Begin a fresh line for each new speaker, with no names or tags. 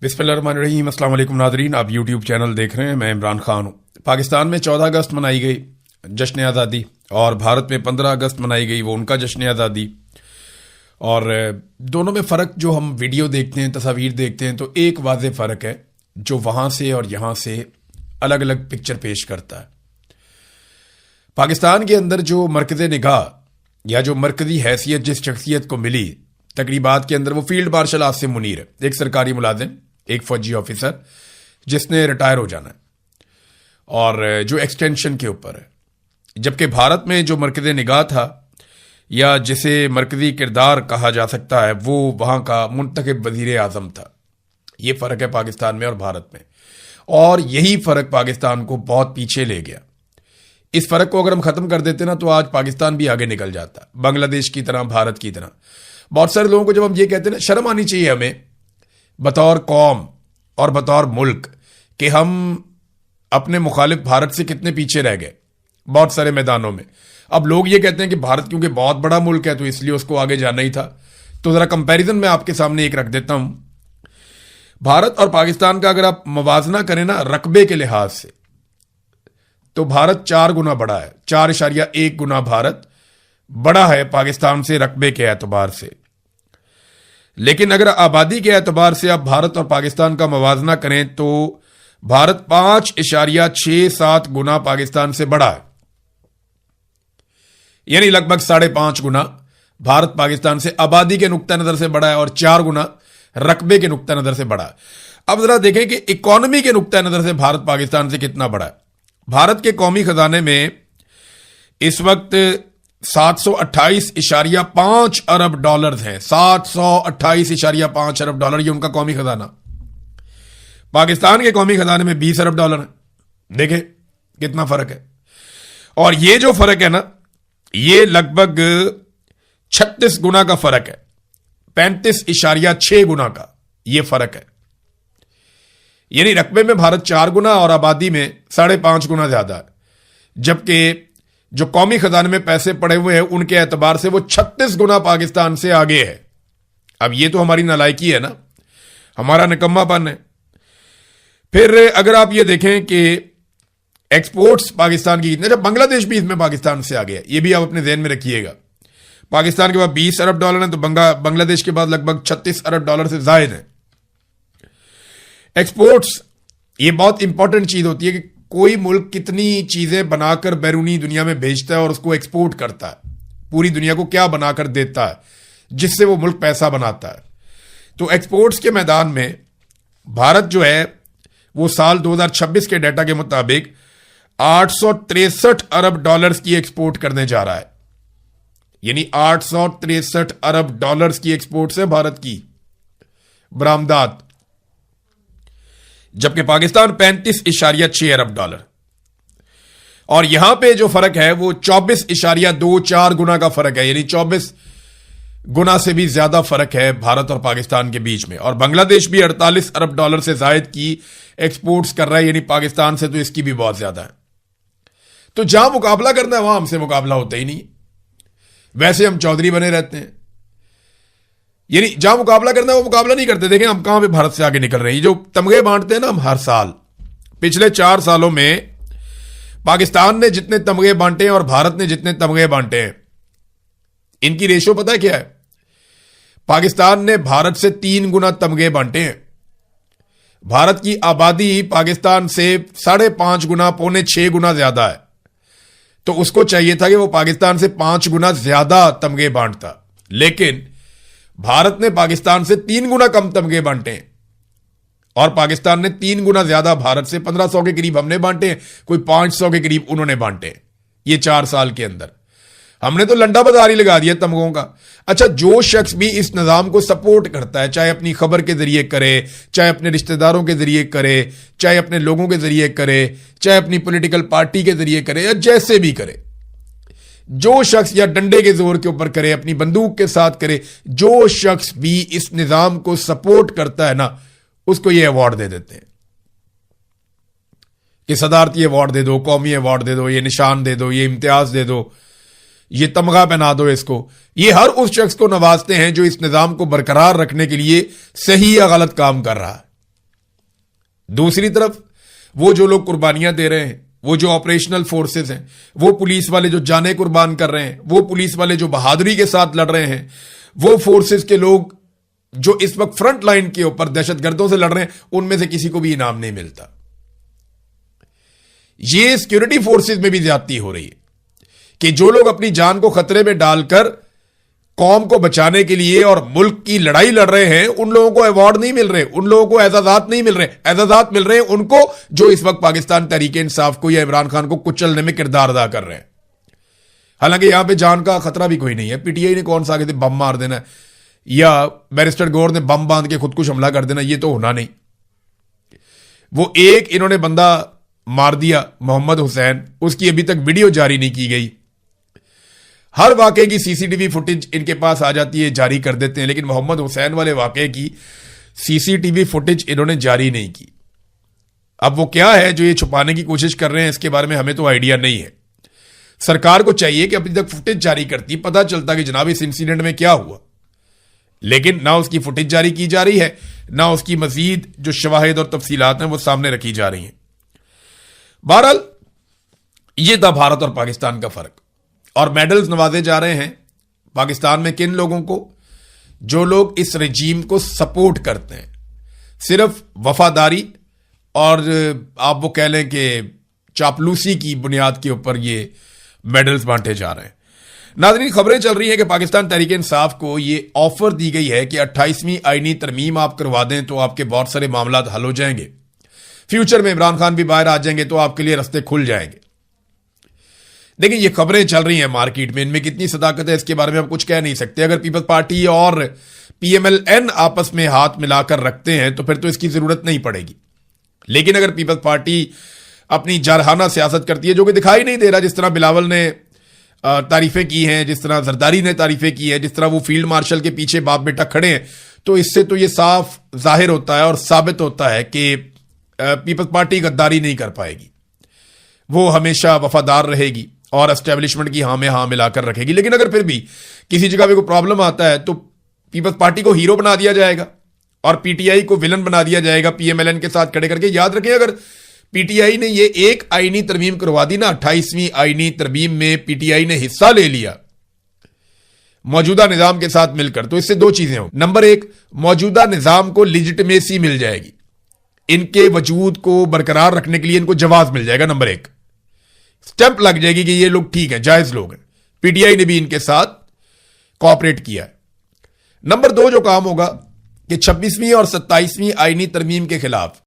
بسم اللہ الرحمن الرحیم۔ السلام علیکم ناظرین، آپ یوٹیوب چینل دیکھ رہے ہیں، میں عمران خان ہوں۔ پاکستان میں 14 اگست منائی گئی جشن آزادی، اور بھارت میں 15 اگست منائی گئی وہ ان کا جشن آزادی، اور دونوں میں فرق جو ہم ویڈیو دیکھتے ہیں، تصاویر دیکھتے ہیں، تو ایک واضح فرق ہے جو وہاں سے اور یہاں سے الگ الگ پکچر پیش کرتا ہے۔ پاکستان کے اندر جو مرکز نگاہ یا جو مرکزی حیثیت جس شخصیت کو ملی تقریبات کے اندر، وہ فیلڈ مارشل عاصم منیر ہے، ایک سرکاری ملازم، ایک فوجی آفیسر جس نے ریٹائر ہو جانا ہے، اور جو ایکسٹینشن کے اوپر ہے۔ جبکہ بھارت میں جو مرکز نگاہ تھا یا جسے مرکزی کردار کہا جا سکتا ہے، وہ وہاں کا منتخب وزیر اعظم تھا۔ یہ فرق ہے پاکستان میں اور بھارت میں، اور یہی فرق پاکستان کو بہت پیچھے لے گیا۔ اس فرق کو اگر ہم ختم کر دیتے نا تو آج پاکستان بھی آگے نکل جاتا، بنگلہ دیش کی طرح، بھارت کی طرح۔ بہت سارے لوگوں کو جب ہم یہ کہتے ہیں نا، شرم آنی چاہیے ہمیں بطور قوم اور بطور ملک کہ ہم اپنے مخالف بھارت سے کتنے پیچھے رہ گئے بہت سارے میدانوں میں۔ اب لوگ یہ کہتے ہیں کہ بھارت کیونکہ بہت بڑا ملک ہے تو اس لیے اس کو آگے جانا ہی تھا۔ تو ذرا کمپیریزن میں آپ کے سامنے ایک رکھ دیتا ہوں۔ بھارت اور پاکستان کا اگر آپ موازنہ کریں نا رقبے کے لحاظ سے، تو بھارت 4 گنا بڑا ہے، 4.1 گنا بھارت بڑا ہے پاکستان سے رقبے کے اعتبار سے۔ لیکن اگر آبادی کے اعتبار سے آپ بھارت اور پاکستان کا موازنہ کریں تو بھارت 5.67 گنا پاکستان سے بڑا ہے، یعنی لگ بھگ 5.5 گنا بھارت پاکستان سے آبادی کے نقطہ نظر سے بڑا ہے، اور 4 گنا رقبے کے نقطہ نظر سے بڑا ہے۔ اب ذرا دیکھیں کہ اکانومی کے نقطہ نظر سے بھارت پاکستان سے کتنا بڑا ہے۔ بھارت کے قومی خزانے میں اس وقت 728.5 ارب ڈالرز ہیں، 728.5 ارب ڈالر، یہ ان کا قومی خزانہ۔ پاکستان کے قومی خزانے میں 20 ارب ڈالر ہیں۔ دیکھیں کتنا فرق ہے، اور یہ جو فرق ہے نا، یہ لگ بھگ 36 گنا کا فرق ہے، 35.6 گنا کا یہ فرق ہے۔ یعنی رقبے میں بھارت 4 گنا اور آبادی میں 5.5 گنا زیادہ ہے، جبکہ جو قومی خزانے میں پیسے پڑے ہوئے ہیں ان کے اعتبار سے وہ 36 گنا پاکستان سے آگے ہے۔ اب یہ تو ہماری نالائکی ہے نا، ہمارا نکما پن ہے۔ پھر اگر آپ یہ دیکھیں کہ ایکسپورٹس پاکستان کی کتنے، جب بنگلہ دیش بھی اس میں پاکستان سے آگے ہے، یہ بھی آپ اپنے ذہن میں رکھیے گا۔ پاکستان کے بعد 20 ارب ڈالر ہیں تو بنگلہ دیش کے بعد لگ بھگ 36 ارب ڈالر سے زائد ہیں۔ ایکسپورٹس یہ بہت امپورٹنٹ چیز ہوتی ہے کہ کوئی ملک کتنی چیزیں بنا کر بیرونی دنیا میں بھیجتا ہے اور اس کو ایکسپورٹ کرتا ہے، پوری دنیا کو کیا بنا کر دیتا ہے جس سے وہ ملک پیسہ بناتا ہے۔ تو ایکسپورٹس کے میدان میں بھارت جو ہے وہ سال 2026 کے ڈیٹا کے مطابق 863 ارب ڈالرز کی ایکسپورٹ کرنے جا رہا ہے، یعنی 863 ارب ڈالرز کی ایکسپورٹ ہے بھارت کی برآمدات، جبکہ پاکستان 35.6 ارب ڈالر۔ اور یہاں پہ جو فرق ہے وہ 24.24 گنا کا فرق ہے، یعنی 24 گنا سے بھی زیادہ فرق ہے بھارت اور پاکستان کے بیچ میں۔ اور بنگلہ دیش بھی 48 ارب ڈالر سے زائد کی ایکسپورٹس کر رہا ہے، یعنی پاکستان سے تو اس کی بھی بہت زیادہ ہے۔ تو جہاں مقابلہ کرنا ہے وہاں ہم سے مقابلہ ہوتا ہی نہیں، ویسے ہم چودھری بنے رہتے ہیں، یعنی جہاں مقابلہ کرنا ہے وہ مقابلہ نہیں کرتے۔ دیکھیں ہم کہاں پہ بھارت سے آگے نکل رہے ہیں۔ یہ جو تمغے بانٹتے ہیں نا ہم ہر سال، پچھلے 4 سالوں میں پاکستان نے جتنے تمغے بانٹے ہیں اور بھارت نے جتنے تمغے بانٹے ہیں، ان کی ریشو پتہ کیا ہے؟ پاکستان نے بھارت سے 3 گنا تمغے بانٹے ہیں۔ بھارت کی آبادی پاکستان سے 5.5 گنا، 5.25 گنا زیادہ ہے، تو اس کو چاہیے تھا کہ وہ پاکستان سے 5 گنا زیادہ تمغے بانٹتا، لیکن بھارت نے پاکستان سے 3 گنا کم تمغے بانٹے ہیں، اور پاکستان نے 3 گنا زیادہ بھارت سے 1500 کے قریب ہم نے بانٹے ہیں، کوئی 500 کے قریب انہوں نے بانٹے ہیں۔ یہ 4 سال کے اندر ہم نے تو لنڈا بازاری لگا دیا تمغوں کا۔ اچھا، جو شخص بھی اس نظام کو سپورٹ کرتا ہے، چاہے اپنی خبر کے ذریعے کرے، چاہے اپنے رشتہ داروں کے ذریعے کرے، چاہے اپنے لوگوں کے ذریعے کرے، چاہے اپنی پولیٹیکل پارٹی کے ذریعے کرے، یا جیسے بھی کرے، جو شخص یا ڈنڈے کے زور کے اوپر کرے، اپنی بندوق کے ساتھ کرے، جو شخص بھی اس نظام کو سپورٹ کرتا ہے نا، اس کو یہ ایوارڈ دے دیتے ہیں کہ صدارتی ایوارڈ دے دو، قومی ایوارڈ دے دو، یہ نشان دے دو، یہ امتیاز دے دو، یہ تمغہ پہنا دو اس کو۔ یہ ہر اس شخص کو نوازتے ہیں جو اس نظام کو برقرار رکھنے کے لیے صحیح یا غلط کام کر رہا ہے۔ دوسری طرف وہ جو لوگ قربانیاں دے رہے ہیں، وہ جو آپریشنل فورسز ہیں، وہ پولیس والے جو جانیں قربان کر رہے ہیں، وہ پولیس والے جو بہادری کے ساتھ لڑ رہے ہیں، وہ فورسز کے لوگ جو اس وقت فرنٹ لائن کے اوپر دہشت گردوں سے لڑ رہے ہیں، ان میں سے کسی کو بھی انعام نہیں ملتا. یہ سیکورٹی فورسز میں بھی زیادتی ہو رہی ہے کہ جو لوگ اپنی جان کو خطرے میں ڈال کر قوم کو بچانے کے لیے اور ملک کی لڑائی لڑ رہے ہیں، ان لوگوں کو ایوارڈ نہیں مل رہے، ان لوگوں کو اعزازات نہیں مل رہے. اعزازات مل رہے ہیں ان کو جو اس وقت پاکستان تحریک انصاف کو یا عمران خان کو کچلنے میں کردار ادا کر رہے ہیں. حالانکہ یہاں پہ جان کا خطرہ بھی کوئی نہیں ہے. پی ٹی آئی نے کون سا آگے تھے بم مار دینا یا بیرسٹر گور نے بم باندھ کے خود کش حملہ کر دینا، یہ تو ہونا نہیں. وہ ایک انہوں نے بندہ مار دیا محمد حسین، اس کی ابھی تک ویڈیو جاری نہیں کی گئی. ہر واقعے کی سی سی ٹی وی فوٹیج ان کے پاس آ جاتی ہے، جاری کر دیتے ہیں، لیکن محمد حسین والے واقعے کی سی سی ٹی وی فوٹیج انہوں نے جاری نہیں کی. اب وہ کیا ہے جو یہ چھپانے کی کوشش کر رہے ہیں، اس کے بارے میں ہمیں تو آئیڈیا نہیں ہے. سرکار کو چاہیے کہ ابھی تک فوٹیج جاری کرتی، پتہ چلتا کہ جناب اس انسیڈنٹ میں کیا ہوا، لیکن نہ اس کی فوٹیج جاری کی جا رہی ہے، نہ اس کی مزید جو شواہد اور تفصیلات ہیں وہ سامنے رکھی جا رہی ہیں. بہرحال یہ تھا بھارت اور پاکستان کا فرق. اور میڈلز نوازے جا رہے ہیں پاکستان میں کن لوگوں کو؟ جو لوگ اس رجیم کو سپورٹ کرتے ہیں، صرف وفاداری اور آپ وہ کہہ لیں کہ چاپلوسی کی بنیاد کے اوپر یہ میڈلز بانٹے جا رہے ہیں. ناظرین، خبریں چل رہی ہیں کہ پاکستان تحریک انصاف کو یہ آفر دی گئی ہے کہ 28ویں آئینی ترمیم آپ کروا دیں تو آپ کے بہت سارے معاملات حل ہو جائیں گے. فیوچر میں عمران خان بھی باہر آ جائیں گے تو آپ کے لیے رستے کھل جائیں گے. لیکن یہ خبریں چل رہی ہیں مارکیٹ میں، ان میں کتنی صداقت ہے اس کے بارے میں آپ کچھ کہہ نہیں سکتے. اگر پیپلز پارٹی اور پی ایم ایل این آپس میں ہاتھ ملا کر رکھتے ہیں تو پھر تو اس کی ضرورت نہیں پڑے گی. لیکن اگر پیپلز پارٹی اپنی جارحانہ سیاست کرتی ہے، جو کہ دکھائی نہیں دے رہا، جس طرح بلاول نے تعریفیں کی ہیں، جس طرح زرداری نے تعریفیں کی ہیں، جس طرح وہ فیلڈ مارشل کے پیچھے باپ بیٹا کھڑے ہیں، تو اس سے تو یہ صاف ظاہر ہوتا ہے اور ثابت ہوتا ہے کہ پیپلز پارٹی غداری نہیں کر پائے گی. وہ ہمیشہ وفادار رہے گی اور اسٹیبلشمنٹ کی ہاں میں ہاں ملا کر رکھے گی. لیکن اگر پھر بھی کسی جگہ پہ کوئی پرابلم آتا ہے تو پیپلز پارٹی کو ہیرو بنا دیا جائے گا اور پی ٹی آئی کو ولن بنا دیا جائے گا پی ایم ایل این کے ساتھ کھڑے کر کے. یاد رکھیں، اگر پی ٹی آئی نے یہ ایک آئینی ترمیم کروا دی نا، 28ویں آئینی ترمیم میں پی ٹی آئی نے حصہ لے لیا موجودہ نظام کے ساتھ مل کر، تو اس سے دو چیزیں ہوں. نمبر ایک، موجودہ نظام کو لیجٹمیسی مل جائے گی، ان کے وجود کو برقرار رکھنے کے لیے ان کو جواز مل جائے گا. نمبر ایک، سٹیمپ لگ جائے گی کہ یہ لوگ ٹھیک ہیں، جائز لوگ ہیں، پی ٹی آئی نے بھی ان کے ساتھ کوآپریٹ کیا ہے. نمبر دو جو کام ہوگا کہ 26ویں اور 27ویں آئینی ترمیم کے خلاف